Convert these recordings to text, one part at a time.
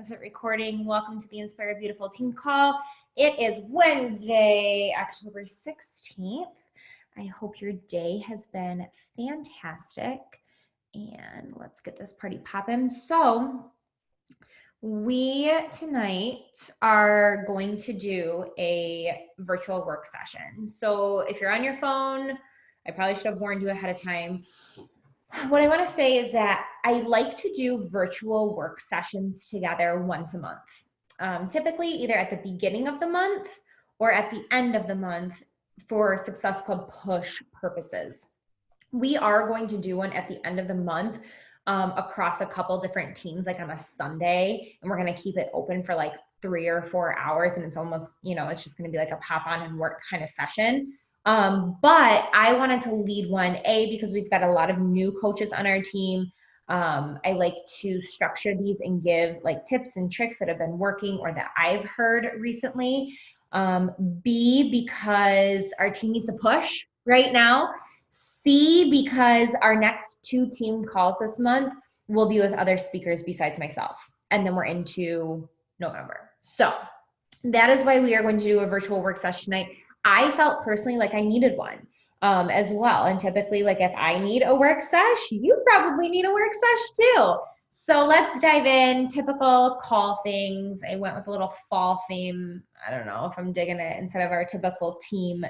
Is it recording? Welcome to the Inspire Beautiful Team Call. It is Wednesday, October 16th. I hope your day has been fantastic. And let's get this party popping. So we tonight are going to do a virtual work session. So if you're on your phone, I probably should have warned you ahead of time. What I want to say is that I like to do virtual work sessions together once a month, typically either at the beginning of the month or at the end of the month for Success Club push purposes. We are going to do one at the end of the month across a couple different teams, like on a Sunday, and we're going to keep it open for like 3 or 4 hours, and it's almost, it's just going to be like a pop on and work kind of session. But I wanted to lead one, because we've got a lot of new coaches on our team. I like to structure these and give like tips and tricks that have been working or that I've heard recently. B, because our team needs a push right now. C, because our next 2 team calls this month will be with other speakers besides myself. And then we're into November. So that is why we are going to do a virtual work session tonight. I felt personally like I needed one as well. And typically, like if I need a work sesh, you probably need a work sesh too. So let's dive in. Typical call things. I went with a little fall theme. I don't know if I'm digging it instead of our typical team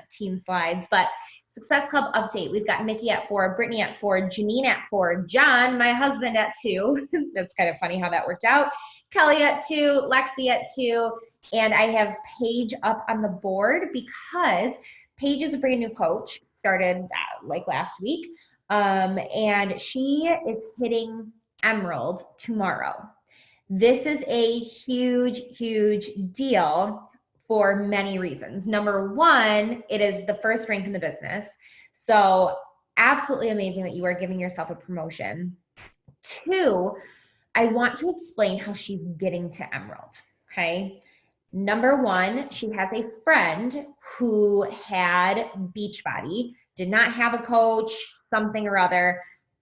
slides, but Success Club update. We've got Mickey at 4, Brittany at 4, Janine at 4, John, my husband, at 2. That's kind of funny how that worked out. Kelly at 2, Lexi at 2, and I have Paige up on the board because Paige is a brand new coach, started like last week, and she is hitting Emerald tomorrow. This is a huge, huge deal for many reasons. Number one, it is the first rank in the business. So absolutely amazing that you are giving yourself a promotion. 2, I want to explain how she's getting to Emerald, okay? Number 1, she has a friend who had Beachbody, did not have a coach, something or other,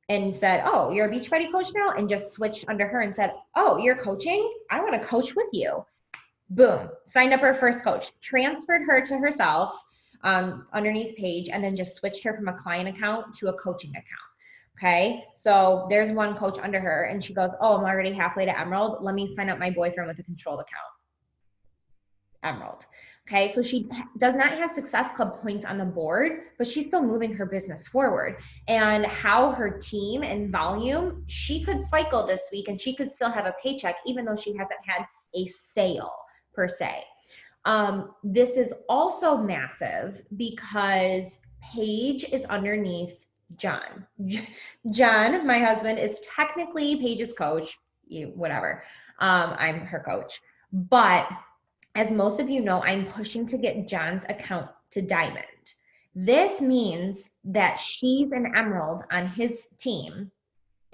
and said, oh, you're a Beachbody coach now? And just switched under her and said, oh, you're coaching? I want to coach with you. Boom, signed up her first coach, transferred her to herself underneath Paige, and then just switched her from a client account to a coaching account. Okay, so there's one coach under her, and she goes, oh, I'm already halfway to Emerald. Let me sign up my boyfriend with a controlled account. Emerald. Okay, so she does not have Success Club points on the board, but she's still moving her business forward. And how her team and volume, she could cycle this week and she could still have a paycheck, even though she hasn't had a sale per se. This is also massive because Paige is underneath John. John, my husband, is technically Paige's coach, whatever. I'm her coach. But as most of you know, I'm pushing to get John's account to Diamond. This means that she's an Emerald on his team,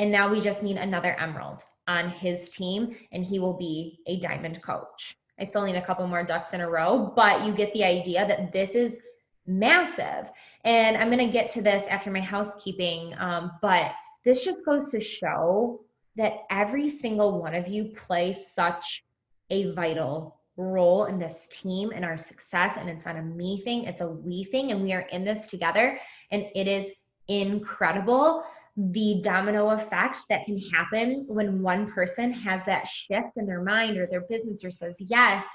and now we just need another Emerald on his team, and he will be a Diamond coach. I still need a couple more ducks in a row, but you get the idea that this is massive. And I'm going to get to this after my housekeeping, but this just goes to show that every single one of you plays such a vital role in this team and our success. And it's not a me thing, it's a we thing, and we are in this together. And it is incredible the domino effect that can happen when one person has that shift in their mind or their business or says yes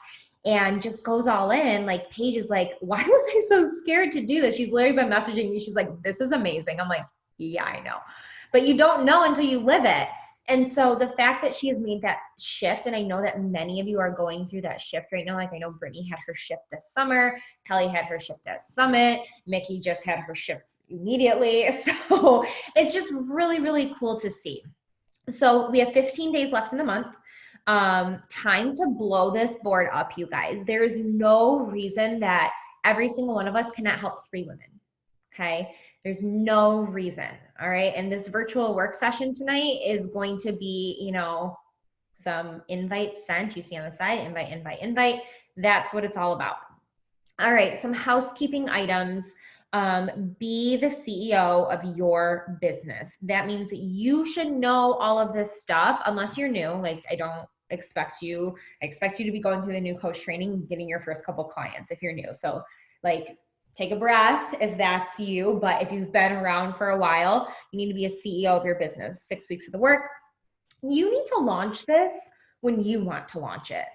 and just goes all in. Like Paige is like, why was I so scared to do this? She's literally been messaging me. She's like, this is amazing. I'm like, yeah, I know. But you don't know until you live it. And so the fact that she has made that shift, and I know that many of you are going through that shift right now. Like I know Brittany had her shift this summer. Kelly had her shift at Summit. Mickey just had her shift immediately. So it's just really, really cool to see. So we have 15 days left in the month. Time to blow this board up, you guys. There is no reason that every single one of us cannot help 3 women, okay? There's no reason, all right? And this virtual work session tonight is going to be, some invites sent. You see on the side, invite, invite, invite. That's what it's all about. All right, some housekeeping items. Be the CEO of your business. That means that you should know all of this stuff, unless you're new. Like I I expect you to be going through the new coach training and getting your first couple clients if you're new. So like take a breath if that's you, but if you've been around for a while, you need to be a CEO of your business. 6 weeks of the work. You need to launch this when you want to launch it.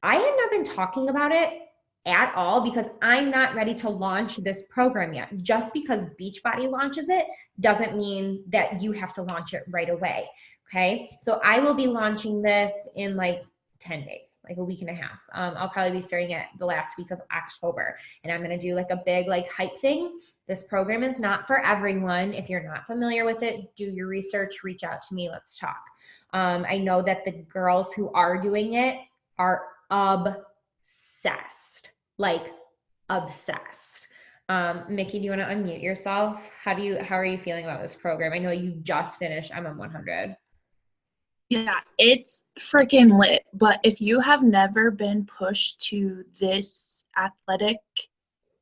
I had not been talking about it at all because I'm not ready to launch this program yet. Just because Beachbody launches it doesn't mean that you have to launch it right away. Okay. So I will be launching this in like 10 days, like a week and a half. I'll probably be starting at the last week of October, and I'm going to do like a big like hype thing. This program is not for everyone. If you're not familiar with it, do your research, reach out to me. Let's talk. I know that the girls who are doing it are obsessed, like obsessed. Mickey, do you want to unmute yourself? How are you feeling about this program? I know you just finished MM100. Yeah, it's freaking lit. But if you have never been pushed to this athletic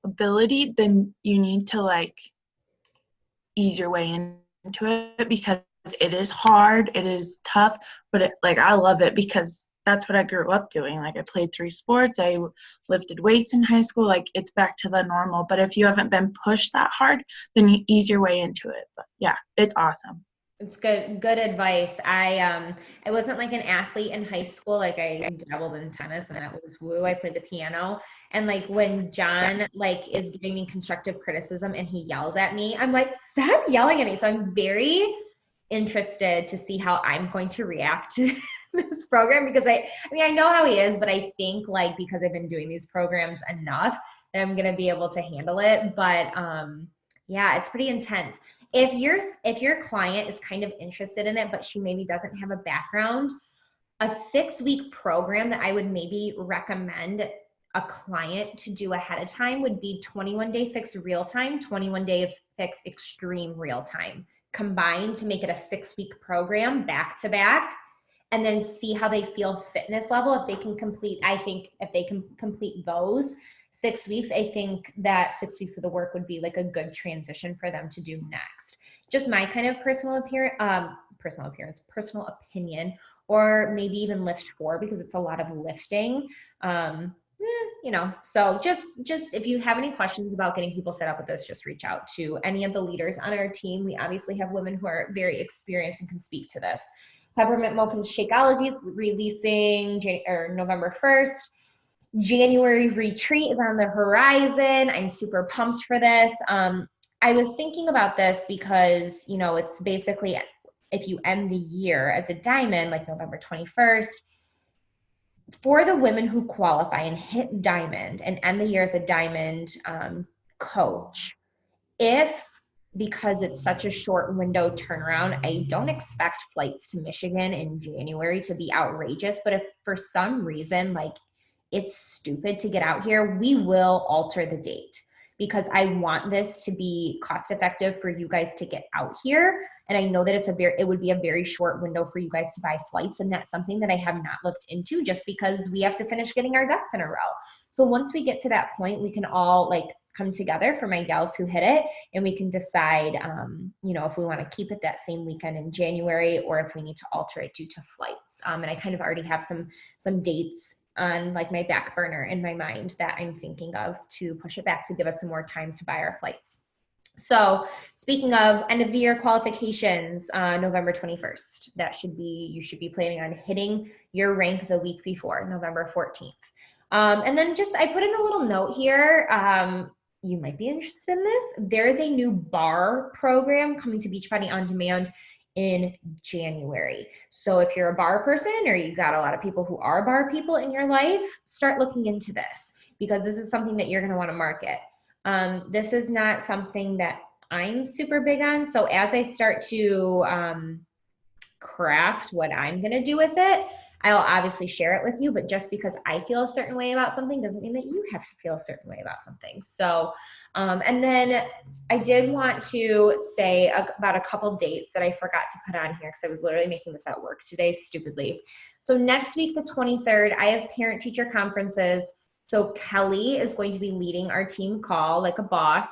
ability, then you need to like ease your way into it because it is hard, it is tough, but I love it because that's what I grew up doing. Like I played 3 sports, I lifted weights in high school, like it's back to the normal. But if you haven't been pushed that hard, then you ease your way into it. But yeah, it's awesome. It's good advice. I wasn't like an athlete in high school. Like I dabbled in tennis and that was woo. I played the piano. And like when John like is giving me constructive criticism and he yells at me, I'm like, stop yelling at me. So I'm very interested to see how I'm going to react to this program because I mean I know how he is, but I think like because I've been doing these programs enough that I'm gonna be able to handle it. But yeah, it's pretty intense. If your client is kind of interested in it, but she maybe doesn't have a background, a 6-week program that I would maybe recommend a client to do ahead of time would be 21-day fix real time, 21-day fix extreme real time combined to make it a 6-week program back to back, and then see how they feel fitness level. If they can complete, I think if they can complete those 6 weeks, I think that 6 weeks of the work would be like a good transition for them to do next. Just my kind of personal opinion, or maybe even lift 4 because it's a lot of lifting. So just if you have any questions about getting people set up with this, just reach out to any of the leaders on our team. We obviously have women who are very experienced and can speak to this. Peppermint Mocha Shakeology is releasing November 1st. January retreat is on the horizon. I'm super pumped for this. I was thinking about this because, it's basically if you end the year as a diamond, like November 21st, for the women who qualify and hit diamond and end the year as a diamond coach, because it's such a short window turnaround, I don't expect flights to Michigan in January to be outrageous. But if for some reason, like it's stupid to get out here, we will alter the date because I want this to be cost effective for you guys to get out here. And I know that it would be a very short window for you guys to buy flights. And that's something that I have not looked into just because we have to finish getting our ducks in a row. So once we get to that point, we can all like come together for my gals who hit it, and we can decide, if we want to keep it that same weekend in January or if we need to alter it due to flights. And I kind of already have some dates on like my back burner in my mind that I'm thinking of to push it back to give us some more time to buy our flights. So speaking of end of the year qualifications, November 21st, you should be planning on hitting your rank the week before, November 14th. And then I put in a little note here. You might be interested in this. There is a new bar program coming to Beachbody On Demand in January. So if you're a bar person or you've got a lot of people who are bar people in your life, start looking into this because this is something that you're going to want to market. This is not something that I'm super big on. So as I start to craft what I'm going to do with it, I'll obviously share it with you, but just because I feel a certain way about something doesn't mean that you have to feel a certain way about something. So, and then I did want to say about a couple dates that I forgot to put on here because I was literally making this at work today stupidly. So next week, the 23rd, I have parent-teacher conferences. So Kelly is going to be leading our team call like a boss.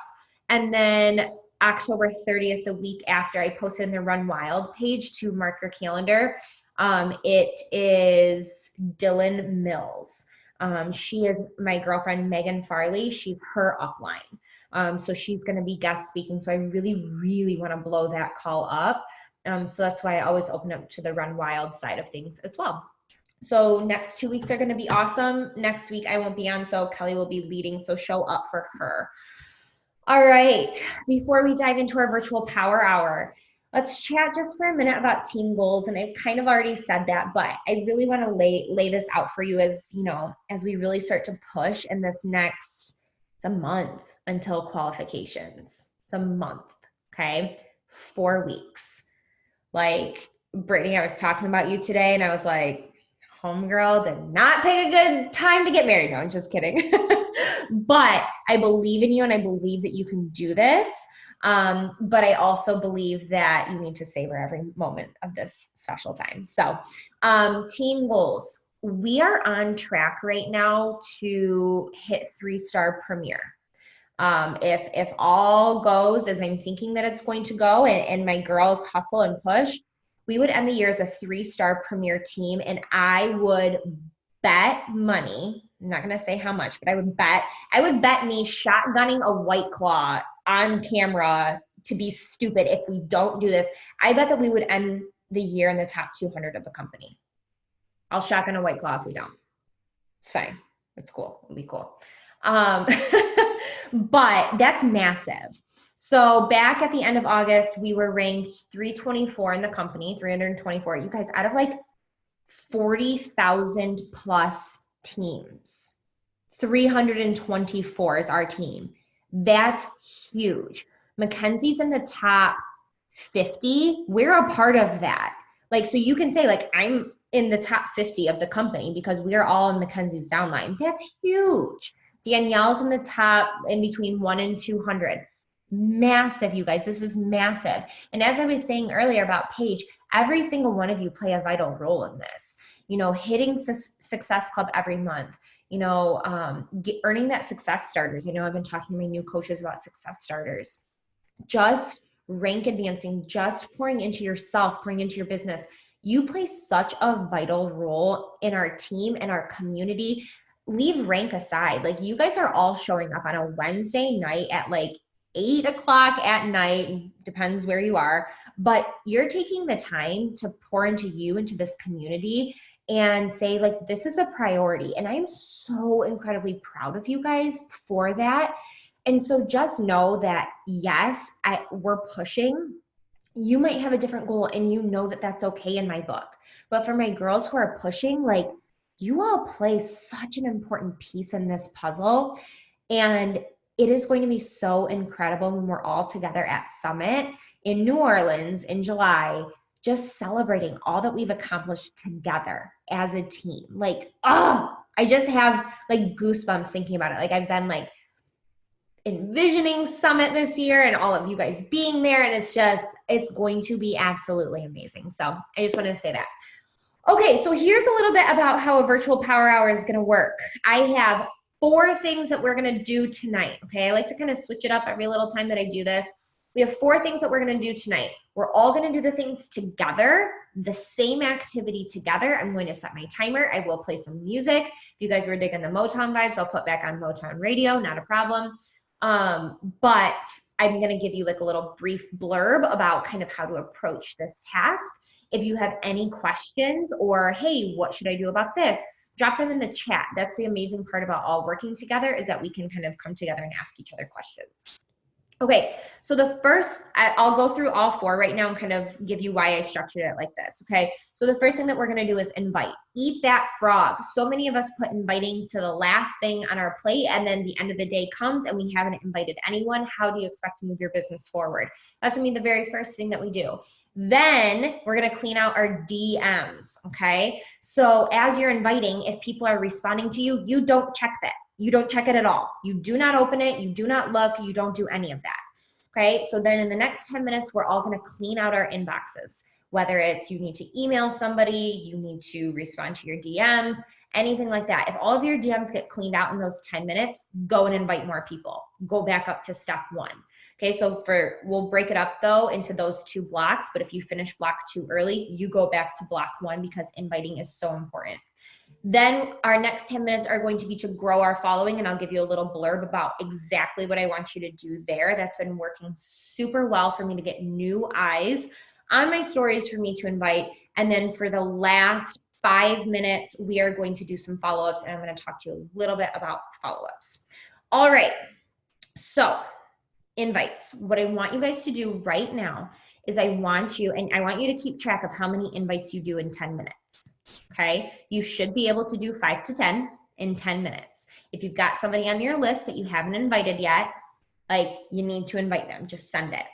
And then October 30th, the week after, I posted in the Run Wild page to mark your calendar. It is Dylan Mills. She is my girlfriend, Megan Farley. She's her upline. So she's going to be guest speaking. So I really, really want to blow that call up. So that's why I always open up to the Run Wild side of things as well. So next 2 weeks are going to be awesome. Next week I won't be on, so Kelly will be leading. So show up for her. All right. Before we dive into our virtual power hour, let's chat just for a minute about team goals. And I've kind of already said that, but I really want to lay this out for you as, as we really start to push in this next, it's a month until qualifications. It's a month, okay? 4 weeks. Like, Brittany, I was talking about you today and I was like, homegirl did not pick a good time to get married. No, I'm just kidding. But I believe in you and I believe that you can do this. But I also believe that you need to savor every moment of this special time. So team goals. We are on track right now to hit 3-star premier. If all goes as I'm thinking that it's going to go and my girls hustle and push, we would end the year as a 3-star premier team. And I would bet money, I'm not going to say how much, but I would bet me shotgunning a White Claw on camera to be stupid if we don't do this. I bet that we would end the year in the top 200 of the company. I'll shotgun a White Claw if we don't. It's fine. It's cool. It'll be cool. But that's massive. So back at the end of August, we were ranked 324 in the company, 324. You guys, out of like 40,000 plus teams, 324 is our team. That's huge. Mackenzie's in the top 50. We're a part of that. Like, so you can say like, I'm in the top 50 of the company because we are all in Mackenzie's downline. That's huge. Danielle's in the top in between 1 and 200. Massive, you guys. This is massive. And as I was saying earlier about Paige, every single one of you play a vital role in this. Hitting Success Club every month, earning that success starters. I know I've been talking to my new coaches about success starters. Just rank advancing, just pouring into yourself, pouring into your business. You play such a vital role in our team and our community. Leave rank aside. Like, you guys are all showing up on a Wednesday night at like 8 o'clock at night, depends where you are, but you're taking the time to pour into you, into this community, and say like, this is a priority. And I'm so incredibly proud of you guys for that. And so just know that, yes, we're pushing. You might have a different goal and you know that that's okay in my book. But for my girls who are pushing, like, you all play such an important piece in this puzzle. And it is going to be so incredible when we're all together at Summit in New Orleans in July, just celebrating all that we've accomplished together as a team. Like, I just have like goosebumps thinking about it. Like, I've been like envisioning Summit this year and all of you guys being there. And it's going to be absolutely amazing. So I just wanted to say that. Okay, so here's a little bit about how a virtual power hour is going to work. I have 4 things that we're going to do tonight, okay? I like to kind of switch it up every little time that I do this. We have 4 things that we're going to do tonight. We're all going to do the things together, the same activity together. I'm going to set my timer. I will play some music. If you guys were digging the Motown vibes, I'll put back on Motown radio, not a problem. But I'm going to give you like a little brief blurb about kind of how to approach this task. If you have any questions or, hey, what should I do about this? Drop them in the chat. That's the amazing part about all working together, is that we can kind of come together and ask each other questions. Okay, so the first, I'll go through all 4 right now and kind of give you why I structured it like this, okay? So the first thing that we're gonna do is invite. Eat that frog. So many of us put inviting to the last thing on our plate, and then the end of the day comes and we haven't invited anyone. How do you expect to move your business forward? That's gonna be the very first thing that we do. Then we're going to clean out our DMs, okay? So as you're inviting, if people are responding to you, you don't check that. You don't check it at all. You do not open it. You do not look. You don't do any of that, okay? So then in the next 10 minutes, we're all going to clean out our inboxes, whether it's you need to email somebody, you need to respond to your DMs, anything like that. If all of your DMs get cleaned out in those 10 minutes, go and invite more people. Go back up to step 1. Okay, so we'll break it up though into those 2 blocks, but if you finish block 2 early, you go back to block 1 because inviting is so important. Then our next 10 minutes are going to be to grow our following, and I'll give you a little blurb about exactly what I want you to do there. That's been working super well for me to get new eyes on my stories for me to invite. And then for the last 5 minutes, we are going to do some follow-ups, and I'm going to talk to you a little bit about follow-ups. All right, so invites. What I want you guys to do right now is I want you to keep track of how many invites you do in 10 minutes. Okay. You should be able to do 5 to 10 in 10 minutes. If you've got somebody on your list that you haven't invited yet, like you need to invite them, just send it.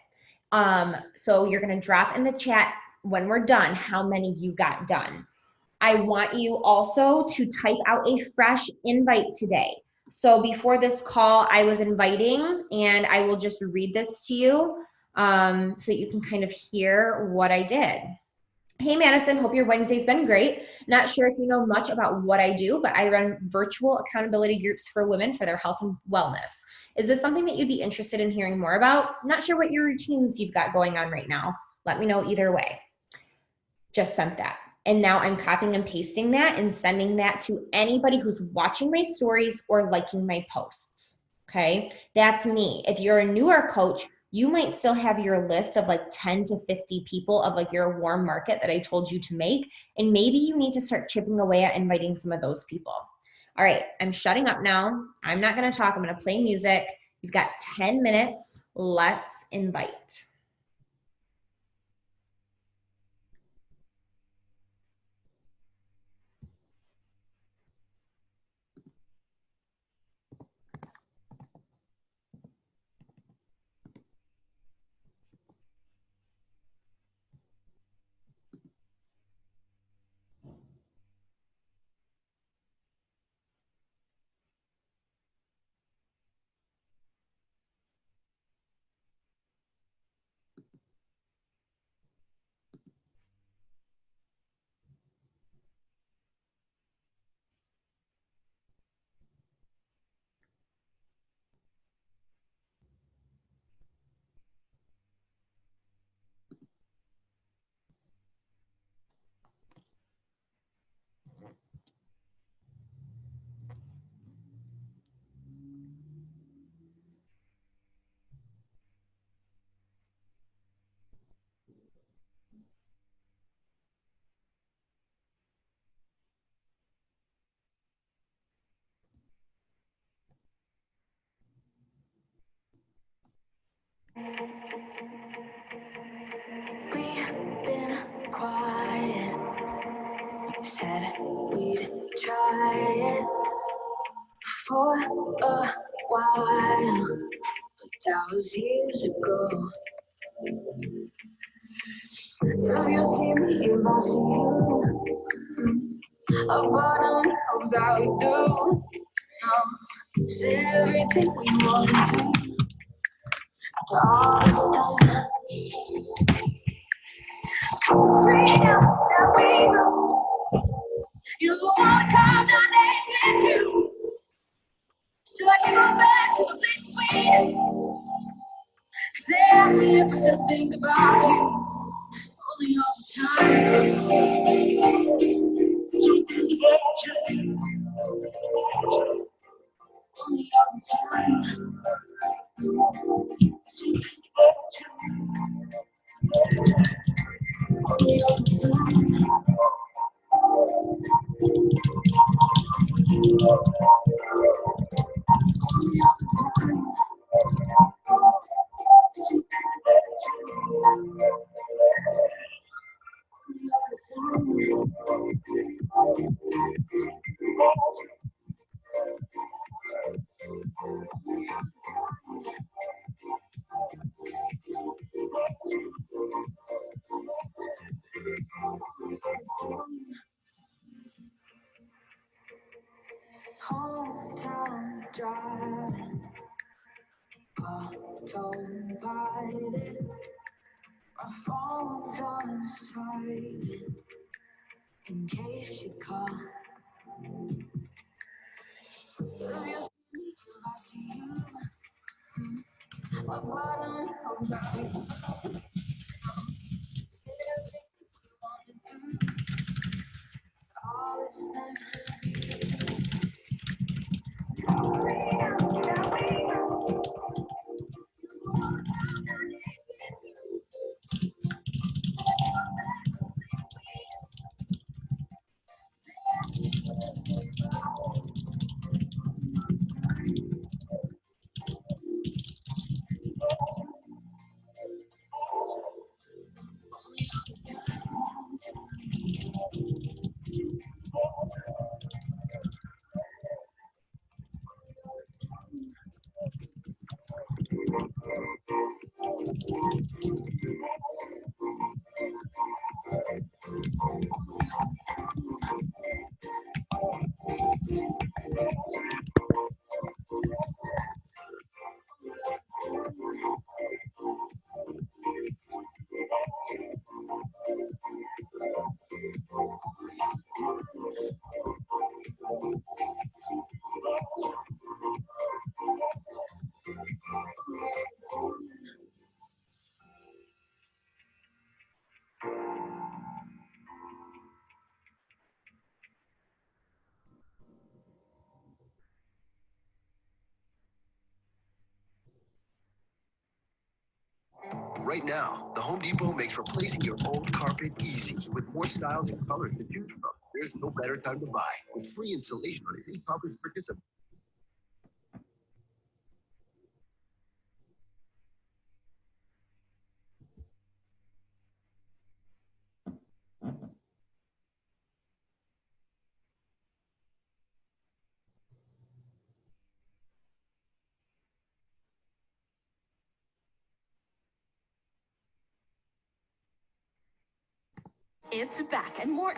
So you're going to drop in the chat when we're done how many you got done. I want you also to type out a fresh invite today. So before this call, I was inviting, and I will just read this to you so that you can kind of hear what I did. Hey, Madison, hope your Wednesday's been great. Not sure if you know much about what I do, but I run virtual accountability groups for women for their health and wellness. Is this something that you'd be interested in hearing more about? Not sure what your routines you've got going on right now. Let me know either way. Just sent that. And now I'm copying and pasting that and sending that to anybody who's watching my stories or liking my posts. Okay, that's me. If you're a newer coach, you might still have your list of like 10 to 50 people of like your warm market that I told you to make. And maybe you need to start chipping away at inviting some of those people. All right, I'm shutting up now. I'm not going to talk. I'm going to play music. You've got 10 minutes. Let's invite. We've been quiet, said we'd try it for a while, but that was years ago. Have you seen me if I see you? But only hopes that we do. No, say everything we want to. After all this time, it's right now that we know. You wanna come down next to. Still I can go back to the place we knew. 'Cause they ask me if I still think about you. Only all the time. Sweet to get you. Only all the time. Sweet to get you. Only all the time. Only all the time. Sweet to get you. Hometown driving, autopilot. My phone's on silent in case you call. If you see me, if I see you, Right now, the Home Depot makes replacing your old carpet easy with more styles and colors to choose from. There's no better time to buy with free installation on any carpet participant. It's back and more.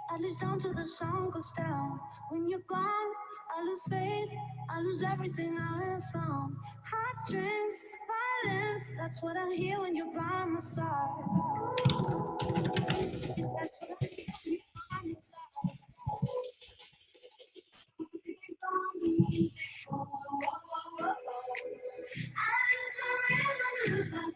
At least until the sun goes down. When you're gone, I lose faith, I lose everything I have found. Heartstrings, violence, that's what I hear when you're by my side. That's what I hear when you're by my side. I lose my rhythm,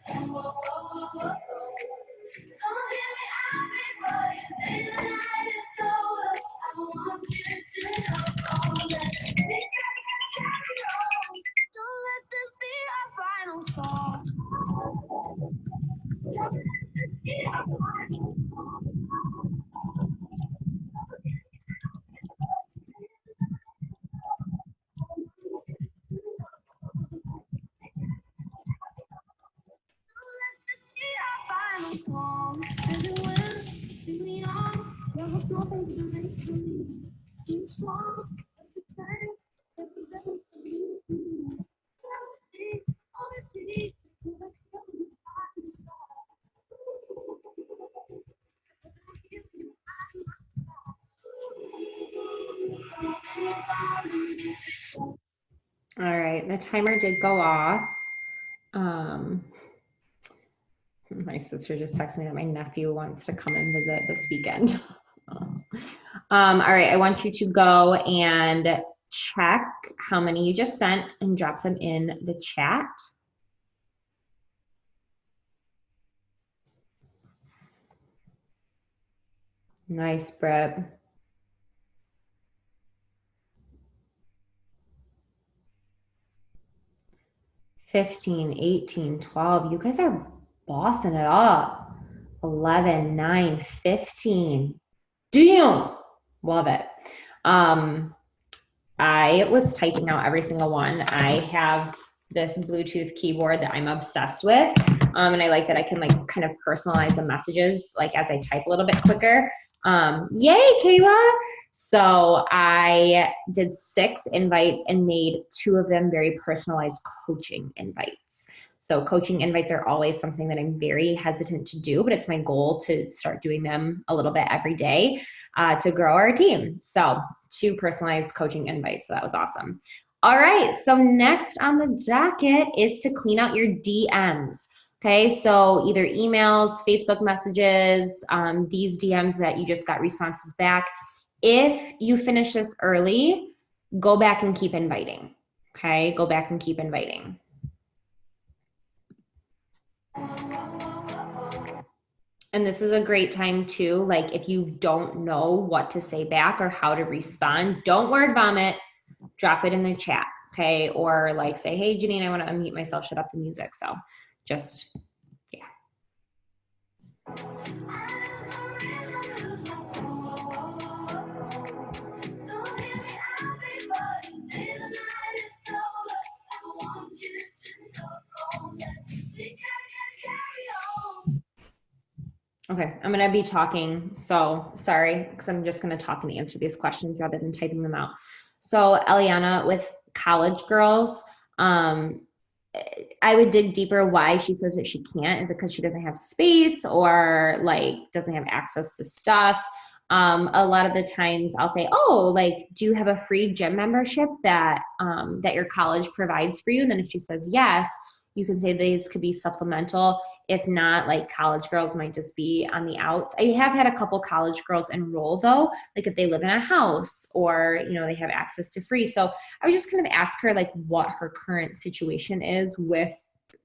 so hear me out before you say the night is over. I want you to know, oh, let's carry on. Don't let this be our final song. Final song. Baby, when leave me on, there was nothing to make for me. Being strong, every time, every day for you. On a date, so I feel you by my side. All right, the timer did go off. My sister just texted me that my nephew wants to come and visit this weekend. All right, I want you to go and check how many you just sent and drop them in the chat. Nice, Britt. $15, $18, $12. You guys are bossing it up. $11, $9, $15. Damn. Love it. I was typing out every single one. I have this Bluetooth keyboard that I'm obsessed with. And I like that I can like kind of personalize the messages like as I type a little bit quicker. Yay, Kayla. So I did 6 invites and made 2 of them very personalized coaching invites. So coaching invites are always something that I'm very hesitant to do, but it's my goal to start doing them a little bit every day to grow our team. So 2 personalized coaching invites. So that was awesome. All right. So next on the docket is to clean out your DMs. Okay. So either emails, Facebook messages, these DMs that you just got responses back. If you finish this early, go back and keep inviting. Okay. Go back and keep inviting. And this is a great time too, like if you don't know what to say back or how to respond, don't word vomit, drop it in the chat, okay? Or like say, hey, Janine, I want to unmute myself, shut up the music. So just, yeah. Okay, I'm gonna be talking, so sorry, because I'm just gonna talk and answer these questions rather than typing them out. So Eliana, with college girls, I would dig deeper why she says that she can't. Is it because she doesn't have space or like doesn't have access to stuff? A lot of the times I'll say, oh, like, do you have a free gym membership that that your college provides for you? And then if she says yes, you can say these could be supplemental. If not, like college girls might just be on the outs. I have had a couple college girls enroll though, like if they live in a house or, you know, they have access to free. So I would just kind of ask her like what her current situation is with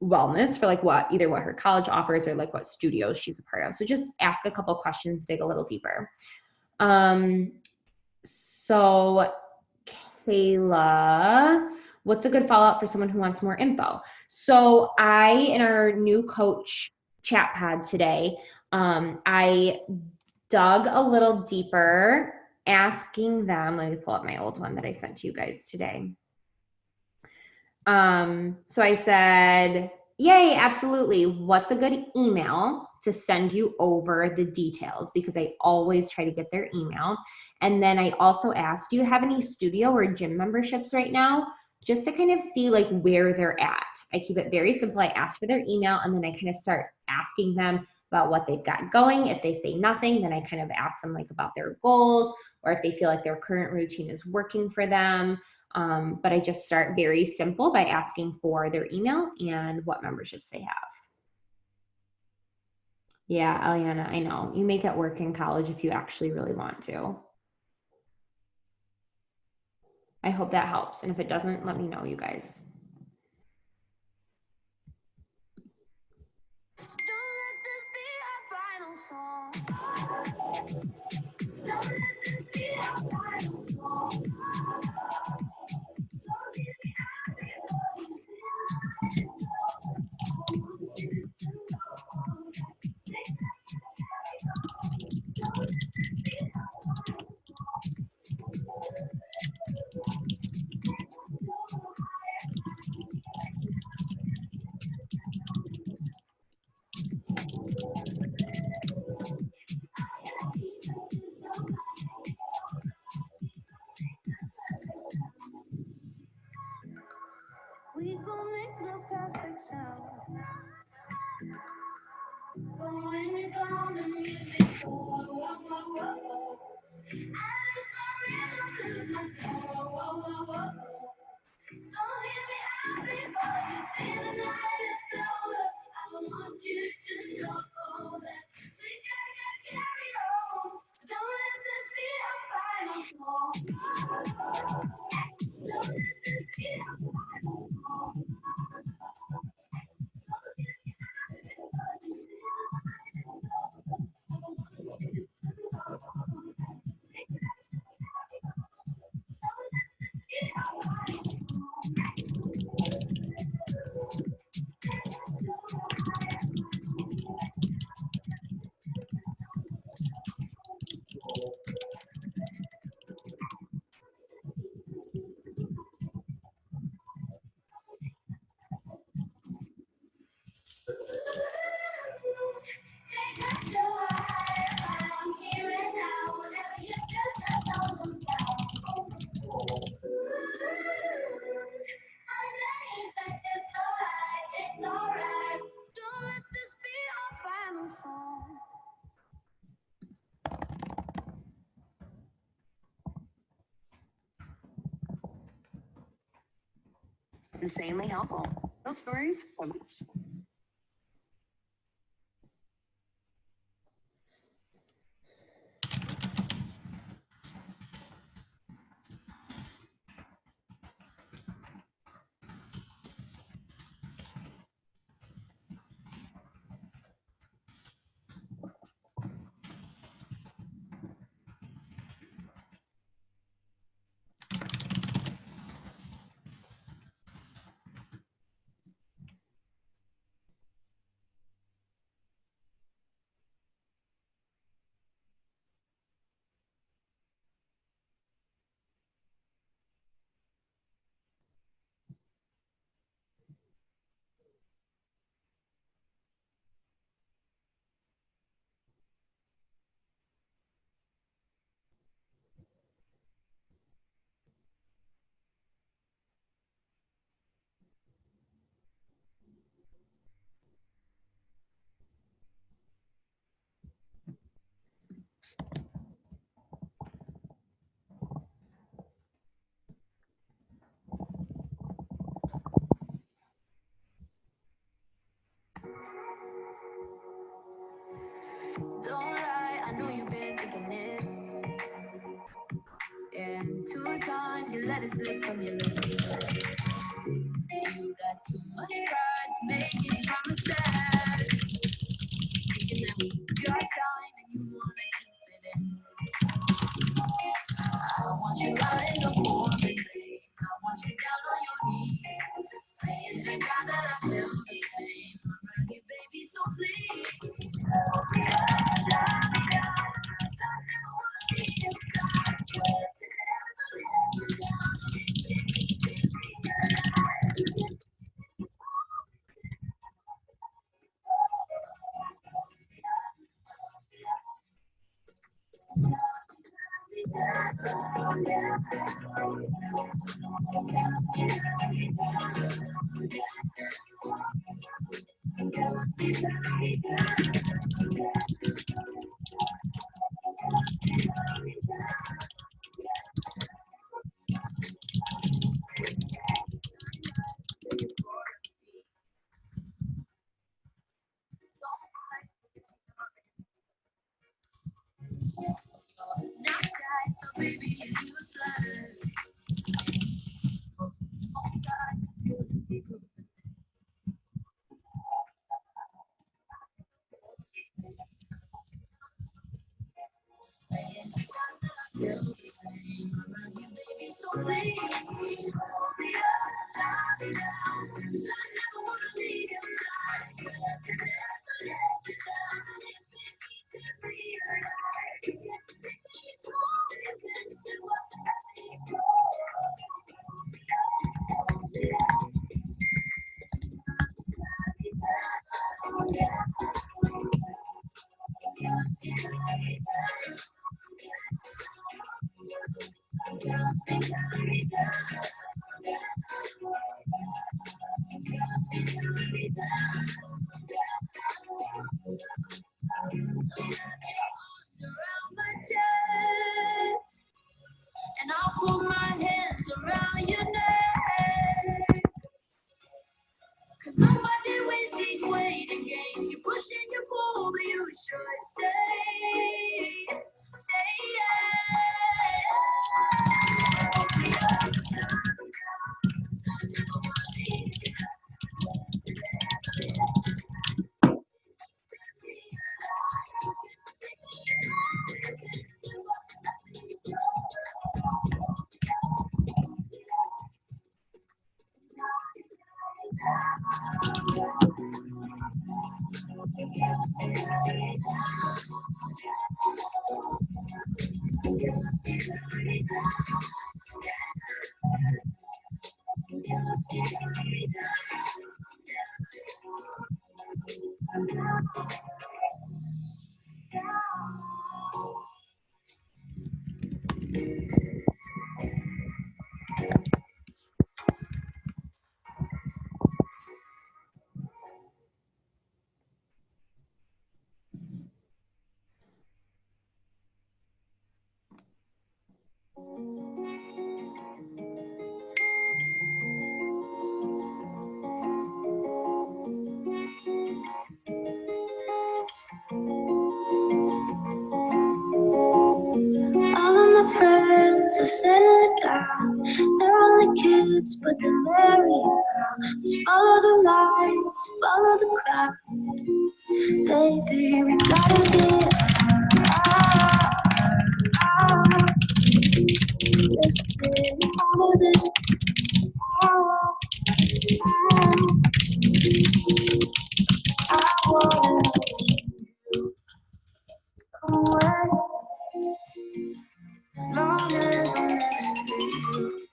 wellness for like what either what her college offers or like what studios she's a part of. So just ask a couple questions, dig a little deeper. So Kayla, what's a good follow-up for someone who wants more info? So I, in our new coach chat pad today, I dug a little deeper, asking them, let me pull up my old one that I sent to you guys today. So I said, yay, absolutely. What's a good email to send you over the details? Because I always try to get their email. And then I also asked, do you have any studio or gym memberships right now? Just to kind of see like where they're at. I keep it very simple. I ask for their email and then I kind of start asking them about what they've got going. If they say nothing, then I kind of ask them like about their goals or if they feel like their current routine is working for them. But I just start very simple by asking for their email and what memberships they have. Yeah, Eliana, I know. You make it work in college if you actually really want to. I hope that helps. And if it doesn't, let me know, you guys. We gon' make the perfect sound. But when you're gone, the music goes. Whoa, whoa, whoa, whoa. I lose my rhythm, lose my soul. Whoa, whoa, whoa, whoa. So hear me out before you say the night is over. I want you to know that we gotta get carried on. So don't let this be our final song. Don't let this be our final song. Insanely helpful. Those stories. slip from your lips. You got too much pride to make any promises. Thinking that we got time and you wanna keep it in. I want you out in the pouring rain. I want you down on your knees, praying to God that I feel the same. I love you, baby, so please. Tie me down, 'cause I never wanna leave your side. I swear to never let you down. It's been keeping me alive. Not shy, so baby, it's useless. Feel the same. I love you, baby, so please hold me up, tie me down, 'cause I never wanna leave your side. I swear to never let you down. It's been keeping me alive. You get to take me home, you can do what you go. Around my chest, and I'll put my hands around your neck. 'Cause nobody wins these waiting games. You push and you pull, but you should stay. Stay. All of my friends are settling down. They're only kids, but they're married now. Just follow the lights, follow the crowd. Baby, we gotta get out. Let's get out of this. Out. I wanna go away as long as I'm next to you.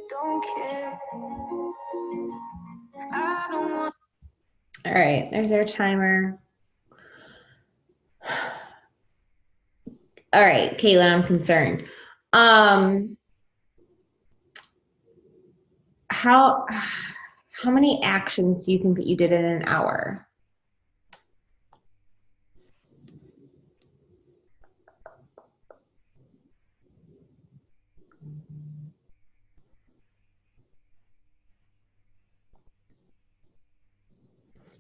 Don't care. I don't want. All right, there's our timer. All right, Caitlin, I'm concerned. How many actions do you think that you did in an hour?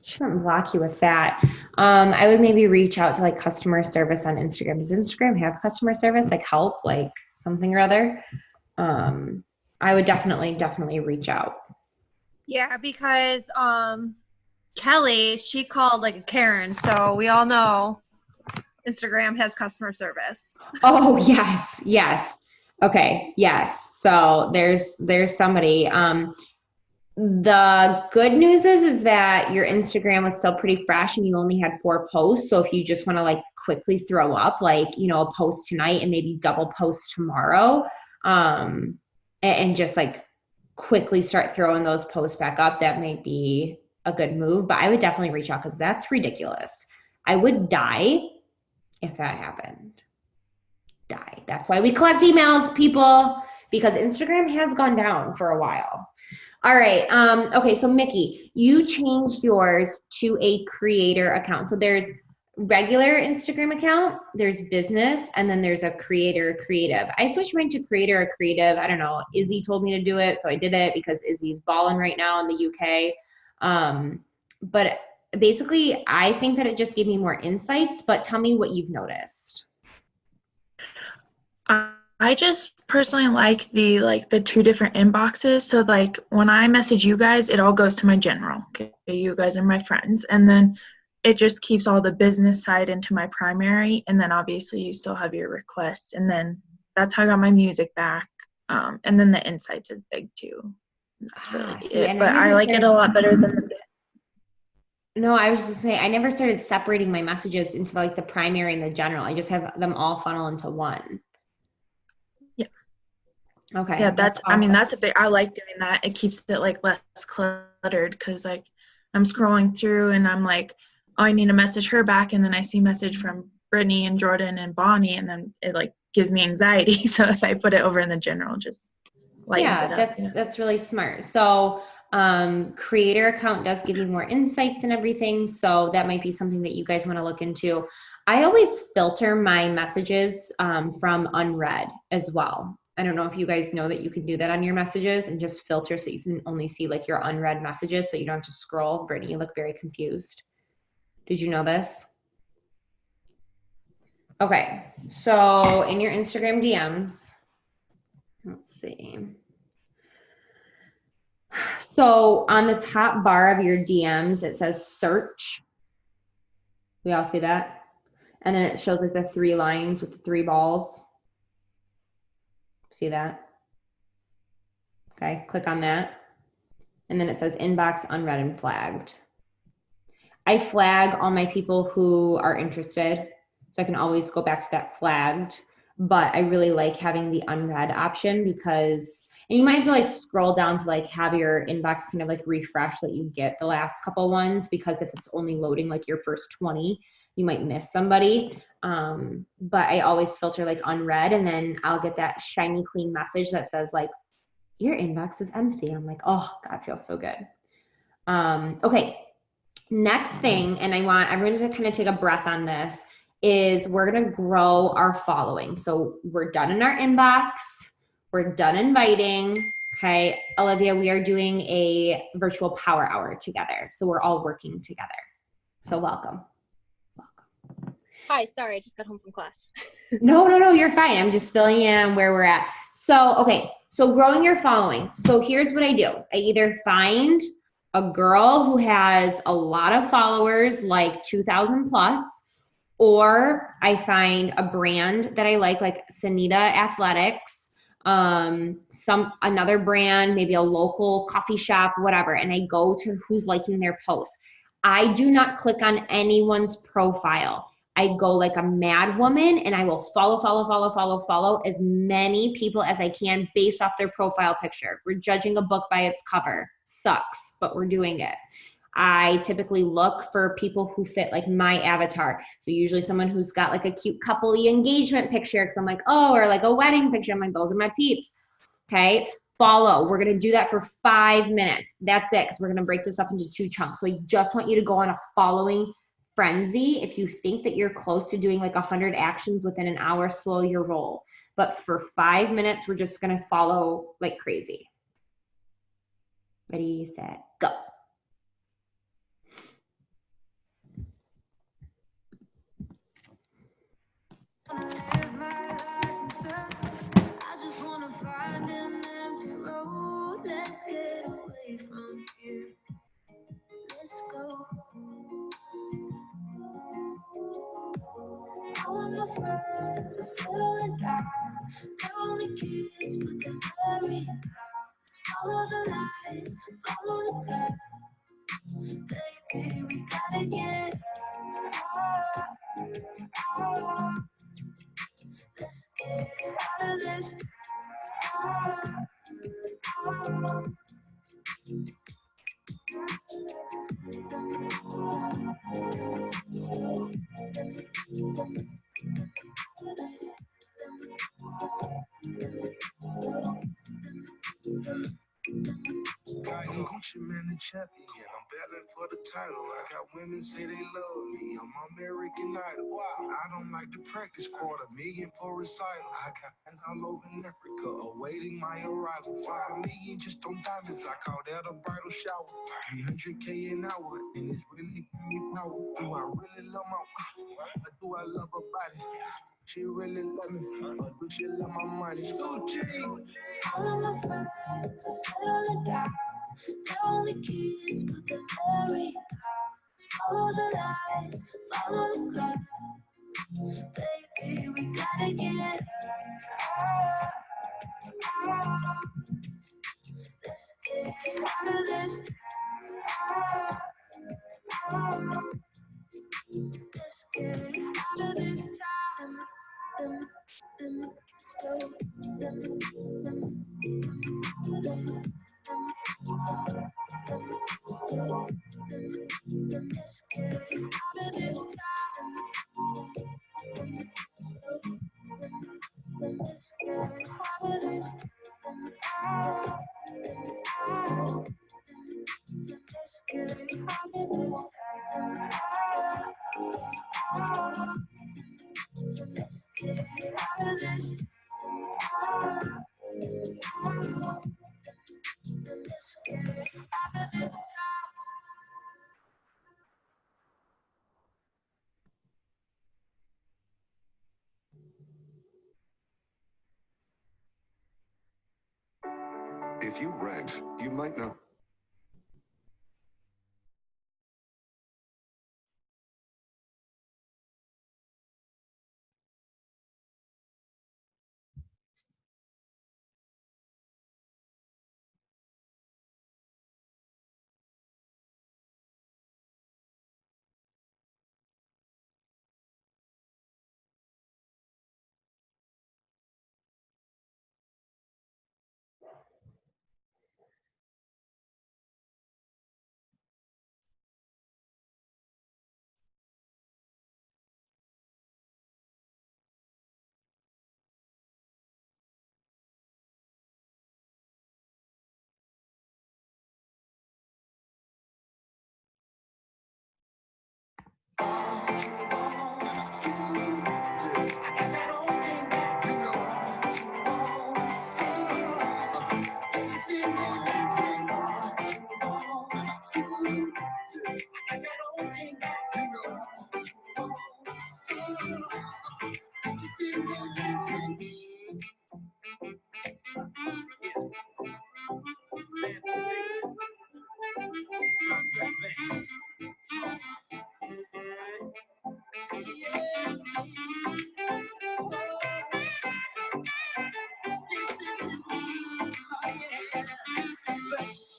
Shouldn't block you with that. I would maybe reach out to like customer service on Instagram. Does Instagram have customer service, like help, like something or other? I would definitely reach out. Yeah, because Kelly, she called like a Karen, so we all know Instagram has customer service. Oh, yes. Okay, yes. So there's somebody. The good news is that your Instagram was still pretty fresh and you only had 4 posts. So if you just want to like quickly throw up like, a post tonight and maybe double post tomorrow, and just like quickly start throwing those posts back up, that might be a good move. But I would definitely reach out because that's ridiculous. I would die if that happened. Die. That's why we collect emails, people, because Instagram has gone down for a while. All right. Okay. So Mickey, you changed yours to a creator account. So there's regular Instagram account, there's business, and then there's a creator creative. I switched mine to creator or creative. I don't know. Izzy told me to do it, so I did it because Izzy's balling right now in the UK. But basically, I think that it just gave me more insights. But tell me what you've noticed. I just personally like the 2 different inboxes. So like when I message you guys, it all goes to my general. Okay, you guys are my friends, and then it just keeps all the business side into my primary, and then obviously you still have your requests, and then that's how I got my music back. And then the insights is big too. That's really it. But I like it a lot better than the. No, I was just saying I never started separating my messages into like the primary and the general. I just have them all funnel into one. Yeah. Okay. Yeah, that's awesome. I mean, that's a big, I like doing that. It keeps it like less cluttered because like I'm scrolling through and I'm like, oh, I need to message her back, and then I see message from Brittany and Jordan and Bonnie, and then it like gives me anxiety. So if I put it over in the general, just lightens it up. That's really smart. So creator account does give you more insights and everything. So that might be something that you guys want to look into. I always filter my messages from unread as well. I don't know if you guys know that you can do that on your messages and just filter so you can only see like your unread messages so you don't have to scroll. Brittany, you look very confused. Did you know this? Okay, so in your Instagram DMs, let's see. So on the top bar of your DMs, it says search. We all see that? And then it shows like the 3 lines with the 3 balls. See that? Okay, click on that. And then it says inbox unread and flagged. I flag all my people who are interested, so I can always go back to that flagged. But I really like having the unread option because, and you might have to like scroll down to like have your inbox kind of like refresh so that you get the last couple ones, because if it's only loading like your first 20, you might miss somebody. But I always filter like unread, and then I'll get that shiny clean message that says like, your inbox is empty. I'm like, oh God, it feels so good. Okay. Next thing, and I'm going to kind of take a breath on this, is we're going to grow our following. So we're done in our inbox. We're done inviting. Okay, Olivia, we are doing a virtual power hour together. So we're all working together. So welcome. Hi, sorry, I just got home from class. No, you're fine. I'm just filling in where we're at. So, okay, so growing your following. So here's what I do. I either find a girl who has a lot of followers, like 2,000 plus, or I find a brand that I like Sanita Athletics, another brand, maybe a local coffee shop, whatever, and I go to who's liking their posts. I do not click on anyone's profile. I go like a mad woman and I will follow as many people as I can based off their profile picture. We're judging a book by its cover. Sucks, but we're doing it. I typically look for people who fit like my avatar. So usually someone who's got like a cute couple-y engagement picture, because I'm like, oh, or like a wedding picture. I'm like, those are my peeps. Okay, follow. We're gonna do that for 5 minutes. That's it, because we're gonna break this up into 2 chunks. So I just want you to go on a following frenzy. If you think that you're close to doing like 100 actions within an hour, slow your roll. But for 5 minutes, we're just gonna follow like crazy. Ready, set, go. I just wanna find an empty room. go. All of my friends are settling down. They're only kids, but they're married now. Follow the lights, follow the crowd. Baby, we gotta get out. Let's get out of this town. I'm Gucci man the champion. I'm battling for the title. I got women say they love me. I'm American Idol. I don't like to practice. $250,000 for recital. I got fans all over in Africa awaiting my arrival. 5 million just on diamonds. I call that a bridal shower. 300K an hour, and it's really giving me power. Do I really love my or do I love her body? She really love me, or do she love my money? Gucci. All of my friends are settling down. They're only kids, but they're married now. Follow the lights, follow the crowd. Baby, we gotta get out. Let's get out of this town. Let's get out of this town. Let's go. Let's get out of this town. Let's get out of this town. Let's get out of this town. Let's get out of this town. Let's get out of this town. If you rent, you might not.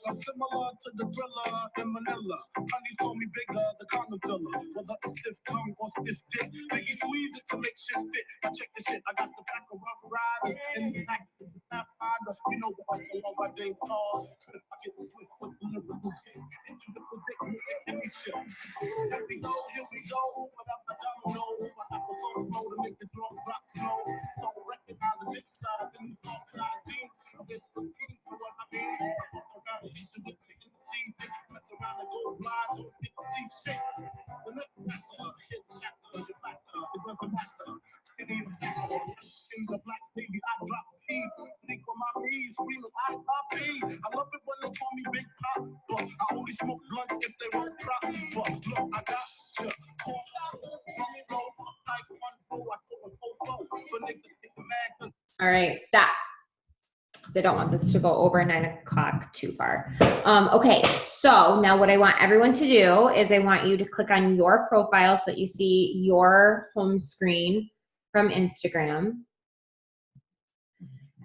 I'm similar to the thriller in Manila. Honeys call me bigger, the condom filler. Whether it's stiff tongue or stiff dick, Biggie squeeze it to make shit fit. Now check this shit, I got the pack of rough riders in the back of the Pathfinder. You know what I'm on my Dave Paul. I get swift with the lyrical kick. Into the predicament, and we chill. Here we go, whatever I don't know. I have a soul flow to make the drum drop slow. So recognize the dick size in the soft side jeans. I'm with the king for what I mean. Around the east of the thing in the scene. Mess around and go blind, don't get to see shit. The next chapter, hit chapter, the factor, it doesn't matter. In the black baby, I drop P's. Think on my knees, screaming I pop P. I love it when they call me Big Pop, but I only smoke blunts if they won't prop. But look, I got ya. Call like one four, I go with 4-4. For niggas get mad. All right, stop. because I don't want this to go over 9 o'clock too far. Okay, so now what I want everyone to do is I want you to click on your profile so that you see your home screen from Instagram.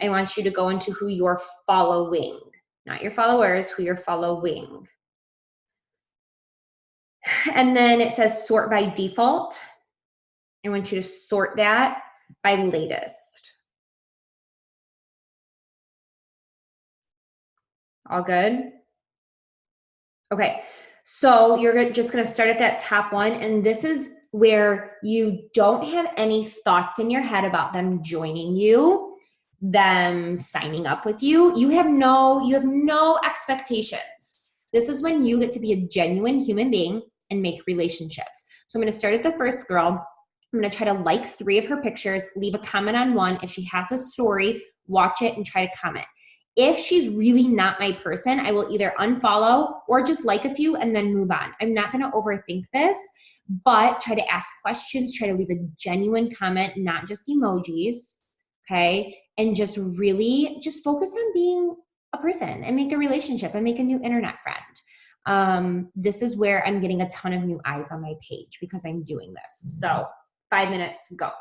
I want you to go into who you're following, not your followers, who you're following. And then it says sort by default. I want you to sort that by latest. All good? Okay, so you're just gonna start at that top one, and this is where you don't have any thoughts in your head about them joining you, them signing up with you. You have no expectations. This is when you get to be a genuine human being and make relationships. So I'm gonna start at the first girl. I'm gonna try to like 3 of her pictures, leave a comment on 1. If she has a story, watch it and try to comment. If she's really not my person, I will either unfollow or just like a few and then move on. I'm not gonna overthink this, but try to ask questions, try to leave a genuine comment, not just emojis, okay? And just really just focus on being a person and make a relationship and make a new internet friend. This is where I'm getting a ton of new eyes on my page because I'm doing this. So 5 minutes, go.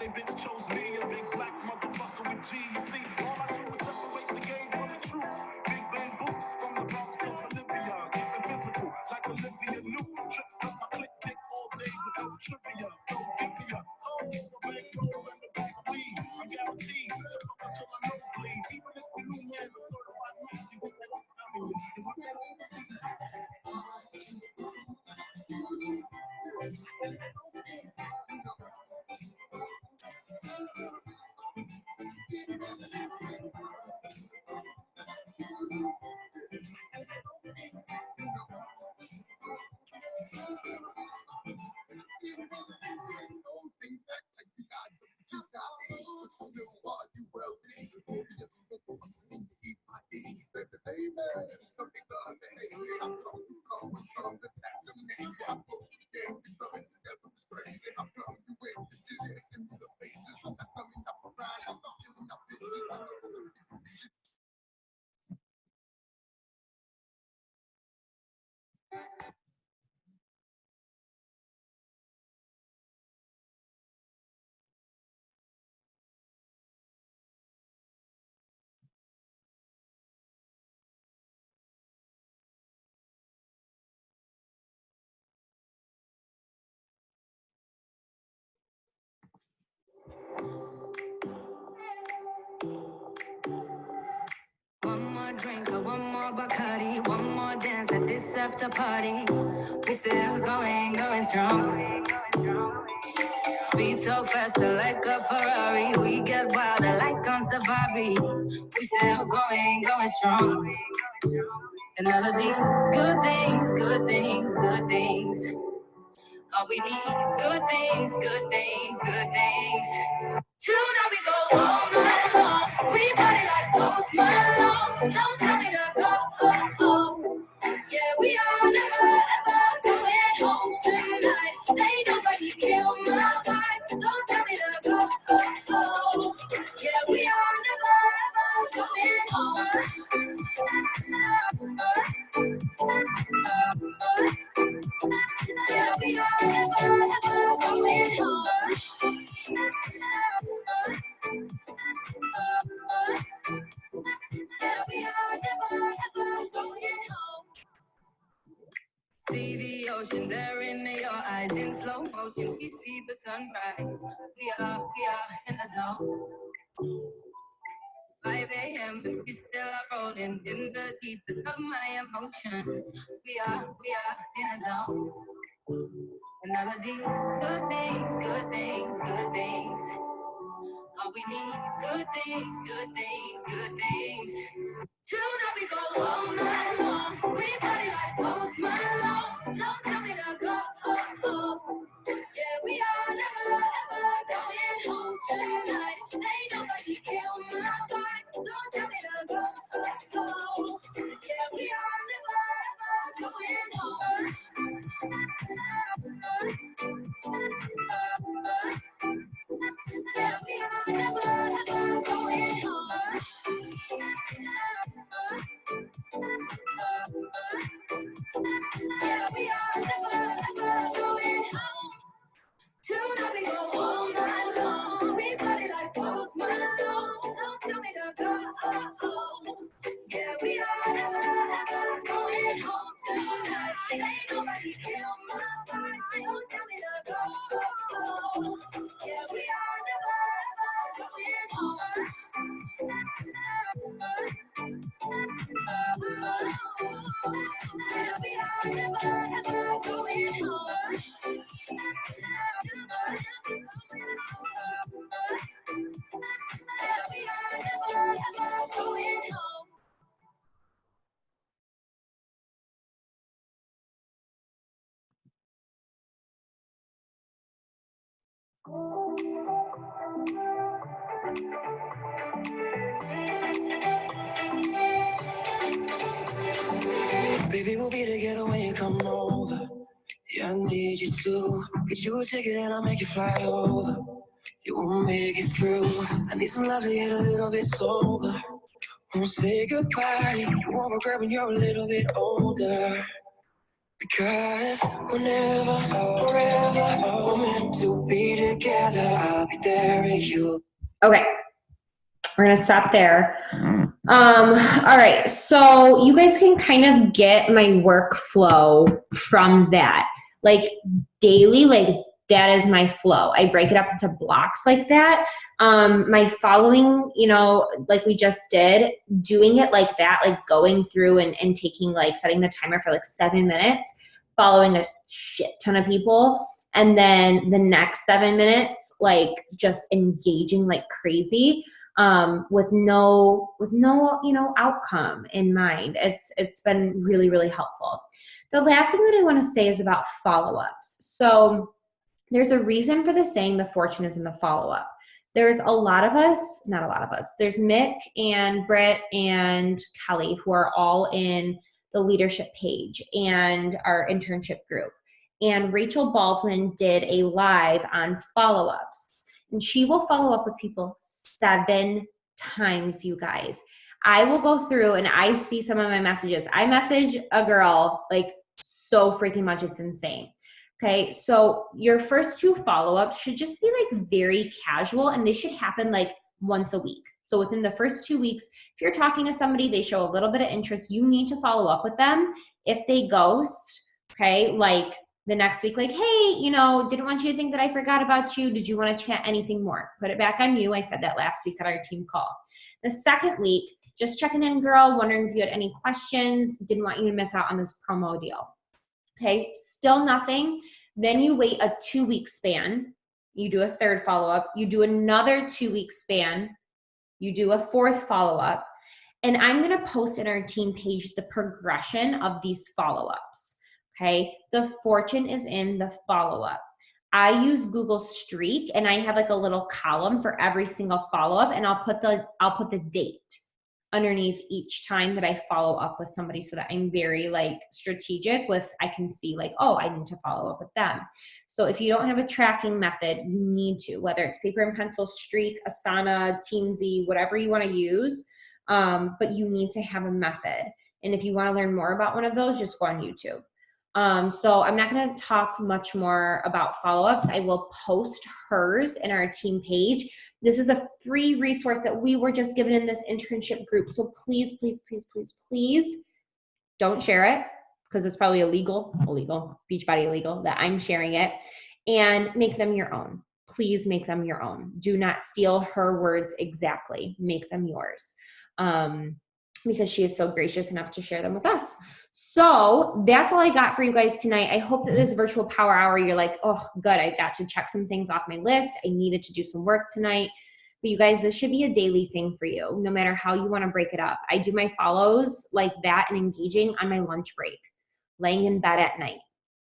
They bitch chose me, a big black motherfucker with G. You see, all I do is separate the game from the truth. Big bang boots from the Bronx to Bolivia. Keeping physical like Olivia Newt. Trips up my click dick all day without trivia. So give me a bang roll and the big weed. I'm guaranteed to fuck until my nose bleed. Even if the new man is certified nasty with that One more drink or one more Bacardi, one more dance at this after party. We still going strong. Speed so faster like a Ferrari. We get wilder like on safari. We still going strong. And all of these good things, good things, good things. All we need, good things, good things, good things. Tonight we go all night long. We party like Post Malone. Don't tell me to go. Yeah, we are never ever going home tonight. Ain't nobody kill my vibe. Don't tell me to go. Yeah, we are never ever going home. Yeah, we are never ever going home. Yeah, we are never ever going home. See the ocean there in your eyes in slow motion. We see the sunrise. We are in the zone. 5 a.m. We still are rolling in the deepest of my emotions. We are in a zone. And all of these good things, good things, good things. All we need, good things, good things, good things. Tonight we go all night long. We party like Post Malone. Don't tell me to go. Yeah, we are never ever going home tonight. Ain't nobody kill my vibe. Don't tell me to go. Yeah, we are never ever going home. Baby, we'll be together when you come over. Yeah, I need you to get you a ticket and I'll make you fly over. You won't make it through. I need some love to get a little bit sober. Won't say goodbye. You won't regret when you're a little bit older. Because whenever, wherever we're meant to be together, I'll be there with you. Okay. We're going to stop there. All right. So you guys can kind of get my workflow from that. Like daily, like that is my flow. I break it up into blocks like that. My following, you know, like we just did, doing it like that, like going through and taking like setting the timer for like 7 minutes, following a shit ton of people. And then the next 7 minutes, like just engaging like crazy. With no, you know, outcome in mind. It's been really, really helpful. The last thing that I want to say is about follow-ups. So there's a reason for the saying the fortune is in the follow-up. There's a lot of us, not a lot of us, there's Mick and Britt and Kelly who are all in the leadership page and our internship group. And Rachel Baldwin did a live on follow-ups. And she will follow up with people 7 times, you guys. I will go through and I see some of my messages. I message a girl like so freaking much, it's insane. Okay, so your first 2 follow-ups should just be like very casual and they should happen like once a week. So within the first 2 weeks, if you're talking to somebody, they show a little bit of interest, you need to follow up with them. If they ghost, okay, like the next week, like, hey, you know, didn't want you to think that I forgot about you. Did you want to chat anything more? Put it back on you. I said that last week at our team call. The second week, just checking in, girl, wondering if you had any questions. Didn't want you to miss out on this promo deal. Okay, still nothing. Then you wait a 2-week span. You do a 3rd follow-up. You do another 2-week span. You do a 4th follow-up. And I'm going to post in our team page the progression of these follow-ups. Okay, the fortune is in the follow-up. I use Google Streak and I have like a little column for every single follow-up and I'll put the date underneath each time that I follow up with somebody so that I'm very like strategic with, I can see like, oh, I need to follow up with them. So if you don't have a tracking method, you need to, whether it's paper and pencil, Streak, Asana, Teamsy, whatever you want to use, but you need to have a method. And if you want to learn more about one of those, just go on YouTube. So I'm not going to talk much more about follow-ups. I will post hers in our team page. This is a free resource that we were just given in this internship group. So please, please, please, please, please don't share it because it's probably illegal, Beachbody illegal that I'm sharing it, and make them your own. Please make them your own. Do not steal her words exactly. Make them yours. Because she is so gracious enough to share them with us. So that's all I got for you guys tonight. I hope that this virtual power hour, you're like, oh, good, I got to check some things off my list. I needed to do some work tonight. But you guys, this should be a daily thing for you, no matter how you want to break it up. I do my follows like that and engaging on my lunch break, laying in bed at night.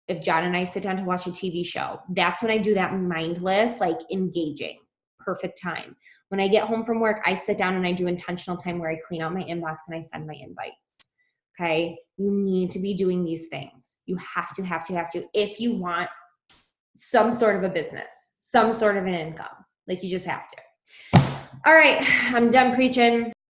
If John and I sit down to watch a TV show, that's when I do that mindless, like engaging, perfect time. When I get home from work, I sit down and I do intentional time where I clean out my inbox and I send my invites. Okay. You need to be doing these things. You have to, if you want some sort of a business, some sort of an income, like you just have to. All right. I'm done preaching.